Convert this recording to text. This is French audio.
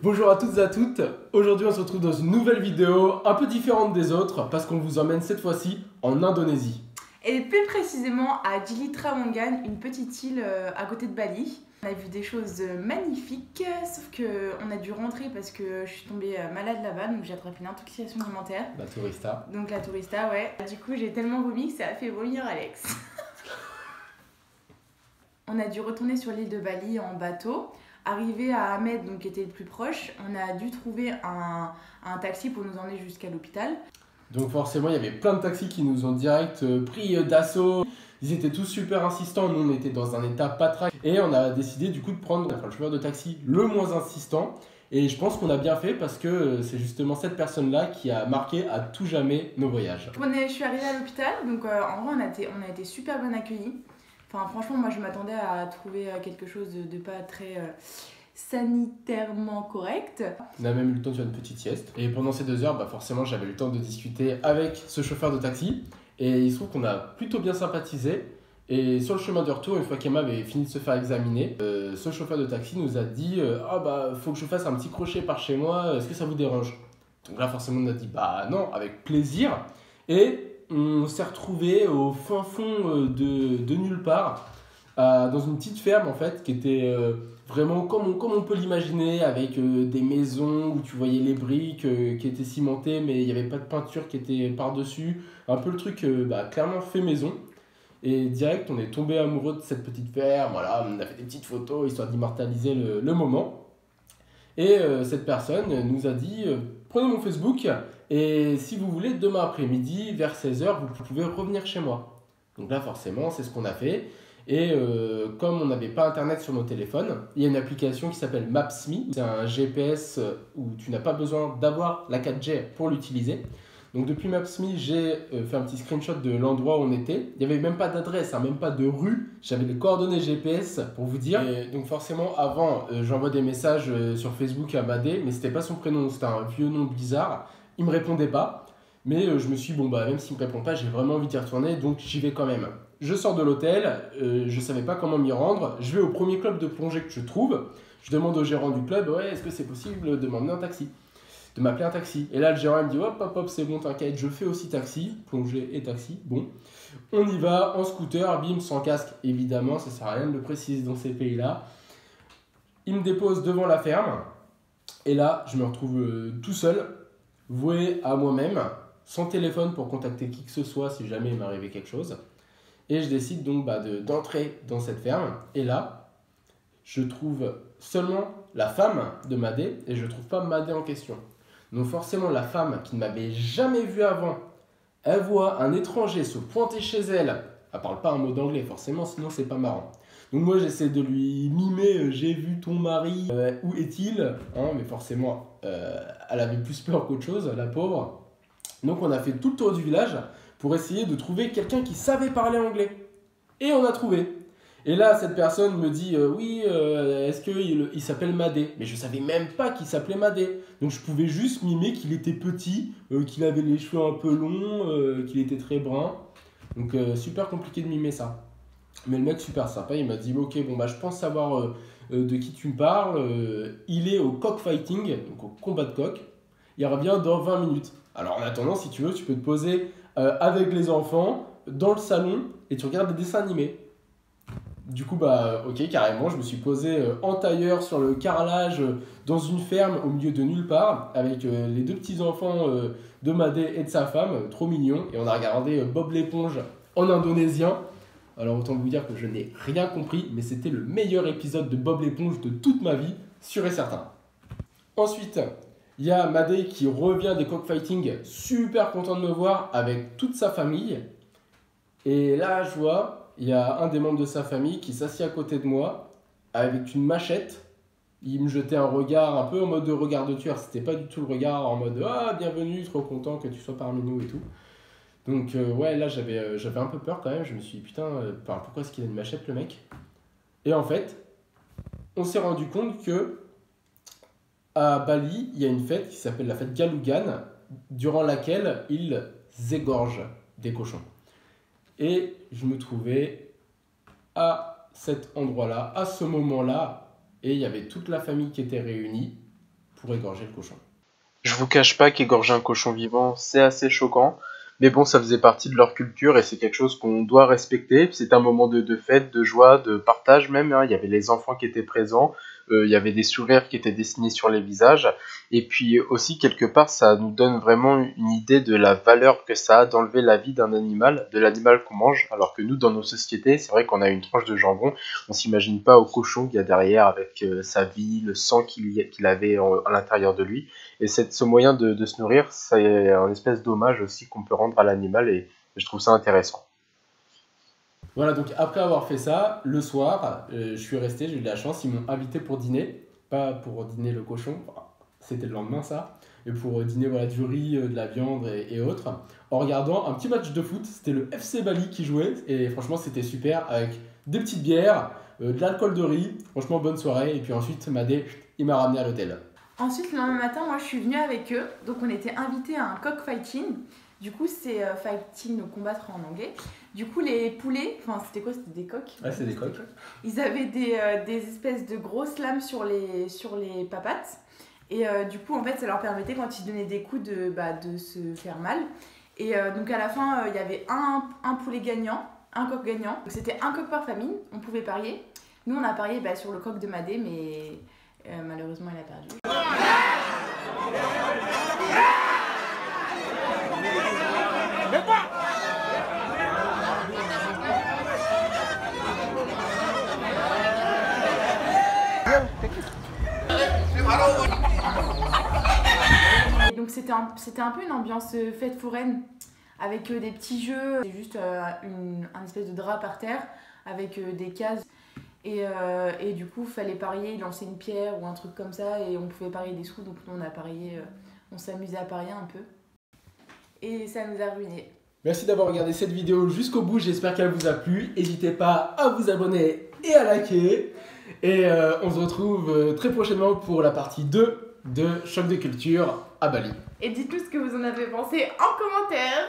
Bonjour à toutes et à toutes, aujourd'hui on se retrouve dans une nouvelle vidéo un peu différente des autres parce qu'on vous emmène cette fois-ci en Indonésie. Et plus précisément à Gili Trawangan, une petite île à côté de Bali. On a vu des choses magnifiques, sauf qu'on a dû rentrer parce que je suis tombée malade là-bas, donc j'ai attrapé une intoxication alimentaire. La tourista. Donc la tourista, ouais. Du coup j'ai tellement vomi que ça a fait vomir Alex. On a dû retourner sur l'île de Bali en bateau. Arrivé à Ahmed, donc qui était le plus proche, on a dû trouver un taxi pour nous emmener jusqu'à l'hôpital. Donc forcément il y avait plein de taxis qui nous ont direct pris d'assaut. Ils étaient tous super insistants, nous on était dans un état patraque. Et on a décidé du coup de prendre le chauffeur de taxi le moins insistant. Et je pense qu'on a bien fait parce que c'est justement cette personne-là qui a marqué à tout jamais nos voyages. Je suis arrivée à l'hôpital, donc en vrai on a été super bien accueillis. Enfin, franchement, moi je m'attendais à trouver quelque chose de pas très sanitairement correct. On a même eu le temps de faire une petite sieste. Et pendant ces 2 heures, forcément, j'avais eu le temps de discuter avec ce chauffeur de taxi. Et il se trouve qu'on a plutôt bien sympathisé. Et sur le chemin de retour, une fois qu'Emma avait fini de se faire examiner, ce chauffeur de taxi nous a dit faut que je fasse un petit crochet par chez moi, est-ce que ça vous dérange? Donc là, forcément, on a dit non, avec plaisir. Et on s'est retrouvé au fin fond de nulle part, dans une petite ferme en fait, qui était vraiment comme on peut l'imaginer, avec des maisons où tu voyais les briques qui étaient cimentées, mais il n'y avait pas de peinture qui était par-dessus. Un peu le truc clairement fait maison. Et direct, on est tombé amoureux de cette petite ferme. Voilà, on a fait des petites photos histoire d'immortaliser le moment. Et cette personne nous a dit prenez mon Facebook et si vous voulez, demain après-midi, vers 16h, vous pouvez revenir chez moi. Donc là, forcément, c'est ce qu'on a fait. Et comme on n'avait pas internet sur nos téléphones, il y a une application qui s'appelle Maps.me. C'est un GPS où tu n'as pas besoin d'avoir la 4G pour l'utiliser. Donc depuis Maps.me, j'ai fait un petit screenshot de l'endroit où on était. Il n'y avait même pas d'adresse, même pas de rue. J'avais les coordonnées GPS pour vous dire. Et donc forcément, avant, j'envoie des messages sur Facebook à Madé, mais c'était pas son prénom, c'était un vieux nom bizarre. Il me répondait pas. Mais je me suis dit, même s'il me répond pas, j'ai vraiment envie d'y retourner, donc j'y vais quand même. Je sors de l'hôtel, je savais pas comment m'y rendre. Je vais au premier club de plongée que je trouve. Je demande au gérant du club, est-ce que c'est possible de m'emmener un taxi? De m'appeler un taxi. Et là, le gérant il me dit hop, c'est bon, t'inquiète, je fais aussi taxi, plongée et taxi. Bon, on y va en scooter, bim, sans casque, évidemment, ça sert à rien de le préciser dans ces pays-là. Il me dépose devant la ferme, et là, je me retrouve tout seul, voué à moi-même, sans téléphone pour contacter qui que ce soit si jamais il m'arrivait quelque chose. Et je décide donc d'entrer dans cette ferme, et là, je trouve seulement la femme de Madé, et je ne trouve pas Madé en question. Donc forcément, la femme qui ne m'avait jamais vu avant, elle voit un étranger se pointer chez elle. Elle parle pas un mot d'anglais, forcément, sinon c'est pas marrant. Donc moi, j'essaie de lui mimer, j'ai vu ton mari, où est-il? Mais forcément, elle avait plus peur qu'autre chose, la pauvre. Donc on a fait tout le tour du village pour essayer de trouver quelqu'un qui savait parler anglais. Et on a trouvé. Et là, cette personne me dit est-ce qu'il s'appelle Madé? Mais je savais même pas qu'il s'appelait Madé. Donc je pouvais juste mimer qu'il était petit, qu'il avait les cheveux un peu longs, qu'il était très brun. Donc super compliqué de mimer ça. Mais le mec super sympa, il m'a dit ok, je pense savoir de qui tu me parles. Il est au cockfighting, donc au combat de coq. Il revient dans 20 minutes. Alors en attendant, si tu veux, tu peux te poser avec les enfants dans le salon et tu regardes des dessins animés. Du coup, ok, carrément, je me suis posé en tailleur sur le carrelage dans une ferme au milieu de nulle part avec les 2 petits-enfants de Madé et de sa femme, trop mignons. Et on a regardé Bob l'éponge en indonésien. Alors autant vous dire que je n'ai rien compris, mais c'était le meilleur épisode de Bob l'éponge de toute ma vie, sûr et certain. Ensuite, il y a Madé qui revient des cockfighting, super content de me voir avec toute sa famille. Et là, je vois... Il y a un des membres de sa famille qui s'assied à côté de moi avec une machette. Il me jetait un regard un peu en mode de regard de tueur. C'était pas du tout le regard en mode bienvenue, trop content que tu sois parmi nous et tout. Donc là j'avais un peu peur quand même. Je me suis dit putain, pourquoi est-ce qu'il a une machette le mec? Et en fait, on s'est rendu compte que à Bali, il y a une fête qui s'appelle la fête Galugan, durant laquelle ils égorgent des cochons. Et je me trouvais à cet endroit-là, à ce moment-là, et il y avait toute la famille qui était réunie pour égorger le cochon. Je vous cache pas qu'égorger un cochon vivant, c'est assez choquant. Mais bon, ça faisait partie de leur culture et c'est quelque chose qu'on doit respecter. C'est un moment de fête, de joie, de partage même, hein. Il y avait les enfants qui étaient présents, il y avait des sourires qui étaient dessinés sur les visages. Et puis aussi, quelque part, ça nous donne vraiment une idée de la valeur que ça a d'enlever la vie d'un animal, de l'animal qu'on mange. Alors que nous, dans nos sociétés, c'est vrai qu'on a une tranche de jambon, on s'imagine pas au cochon qu'il y a derrière avec sa vie, le sang qu'il avait à l'intérieur de lui. Et ce moyen de se nourrir, c'est un espèce d'hommage aussi qu'on peut rendre à l'animal et je trouve ça intéressant. Voilà, donc après avoir fait ça, le soir, je suis resté, j'ai eu de la chance, ils m'ont invité pour dîner, pas pour dîner le cochon, enfin, c'était le lendemain ça, mais pour dîner voilà, du riz, de la viande et autres, en regardant un petit match de foot, c'était le FC Bali qui jouait, et franchement c'était super, avec des petites bières, de l'alcool de riz, franchement bonne soirée, et puis ensuite Madé, il m'a ramené à l'hôtel. Ensuite, le lendemain matin, moi je suis venue avec eux. Donc on était invités à un cockfighting. Du coup, c'est fighting, donc combattre en anglais. Du coup, les poulets, enfin c'était quoi? C'était des coqs? Ouais, c'est des coqs. Ils avaient des espèces de grosses lames sur les papates. Et du coup, en fait, ça leur permettait, quand ils donnaient des coups, de se faire mal. Et donc à la fin, il y avait un poulet gagnant, un coq gagnant. Donc c'était un coq par famille, on pouvait parier. Nous, on a parié sur le coq de Madé, mais malheureusement, il a perdu. Et donc c'était un peu une ambiance fête foraine avec des petits jeux. C'est juste un espèce de drap par terre avec des cases. Et du coup, il fallait parier, lancer une pierre ou un truc comme ça et on pouvait parier des sous. Donc nous, on a parié, on s'amusait à parier un peu. Et ça nous a ruinés. Merci d'avoir regardé cette vidéo jusqu'au bout, j'espère qu'elle vous a plu. N'hésitez pas à vous abonner et à liker. Et on se retrouve très prochainement pour la partie 2 de Choc de culture à Bali. Et dites-nous ce que vous en avez pensé en commentaire.